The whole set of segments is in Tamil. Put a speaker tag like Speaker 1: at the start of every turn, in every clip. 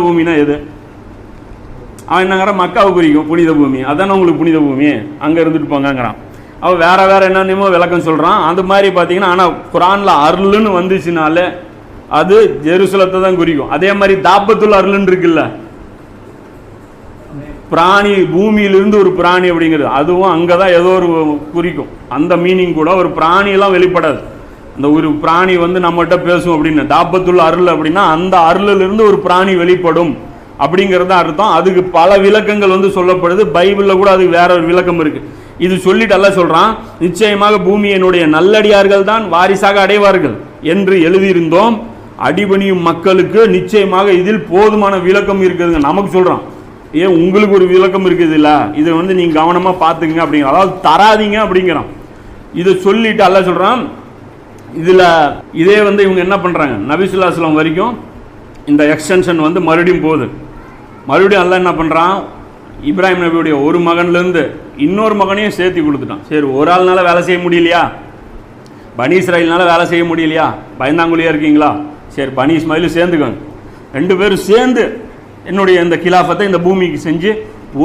Speaker 1: பூமினா எது? அவன் என்னங்கிறான், மக்காவை குறிக்கும் புனித பூமி, அதானே உங்களுக்கு புனித பூமி, அங்கே இருந்துட்டு போங்கிறான். அவன் வேற வேற என்னென்னமோ விளக்கம் சொல்கிறான். அது மாதிரி பார்த்தீங்கன்னா, ஆனால் குரானில் அருள்னு வந்துச்சுனாலே அது ஜெருசலத்தை தான் குறிக்கும். அதே மாதிரி தாப்பத்துல் அருள்னு இருக்குல்ல, பிராணி, பூமியிலிருந்து ஒரு பிராணி அப்படிங்கிறது, அதுவும் அங்கே தான் ஏதோ ஒரு குறிக்கும். அந்த மீனிங் கூட ஒரு பிராணியெல்லாம் வெளிப்படாது. அந்த ஒரு பிராணி வந்து நம்மகிட்ட பேசும் அப்படின்னு, தாப்பத்துல் அருள் அப்படின்னா அந்த அருளிலிருந்து ஒரு பிராணி வெளிப்படும் அப்படிங்கிறது அர்த்தம். அதுக்கு பல விளக்கங்கள் வந்து சொல்லப்படுது. பைபிளில் கூட அதுக்கு வேற ஒரு விளக்கம் இருக்கு. இது சொல்லிட்டு அல்ல சொல்றான், நிச்சயமாக பூமியினுடைய நல்லடியார்கள் தான் வாரிசாக அடைவார்கள் என்று எழுதியிருந்தோம். அடிபணியும் மக்களுக்கு நிச்சயமாக இதில் போதுமான விளக்கம் இருக்குதுங்க. நமக்கு சொல்றான், ஏன் உங்களுக்கு ஒரு விளக்கம் இருக்குது இல்ல, இதை வந்து நீங்க கவனமா பாத்துங்க அப்படிங்கிற, அதாவது தராதிங்க அப்படிங்கிறான். இதை சொல்லிட்டு அல்ல சொல்றான், இதுல இதே வந்து இவங்க என்ன பண்றாங்க, நபி ஸல்லல்லாஹு அலைஹி வஸல்லம் வரைக்கும் இந்த எக்ஸ்டென்ஷன் வந்து மறுபடியும் போகுது. மறுபடியும் அல்லாஹ் என்ன பண்றான், இப்ராஹிம் நபியுடைய ஒரு மகன்லேருந்து இன்னொரு மகனையும் சேர்த்து கொடுத்துட்டான். சரி, ஒரு ஆள்னால வேலை செய்ய முடியலையா, பனி இஸ்ராயில்னால வேலை செய்ய முடியலையா, பயந்தாங்குழியா இருக்கீங்களா, சரி பனி இஸ்மாயிலும் சேர்ந்துக்கோங்க, ரெண்டு பேரும் சேர்ந்து என்னுடைய இந்த கிலாஃபத்தை இந்த பூமிக்கு செஞ்சு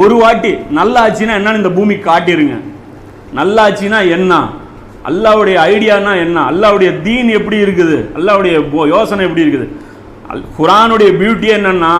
Speaker 1: ஒரு வாட்டி நல்லா ஆச்சுன்னா என்னன்னு இந்த பூமிக்கு காட்டிருங்க. நல்லா ஆச்சுன்னா என்ன, அல்லாவுடைய ஐடியானா என்ன, அல்லாவுடைய தீன் எப்படி இருக்குது, அல்லாவுடைய யோசனை எப்படி இருக்குது, குர்ஆனுடைய பியூட்டி என்னன்னா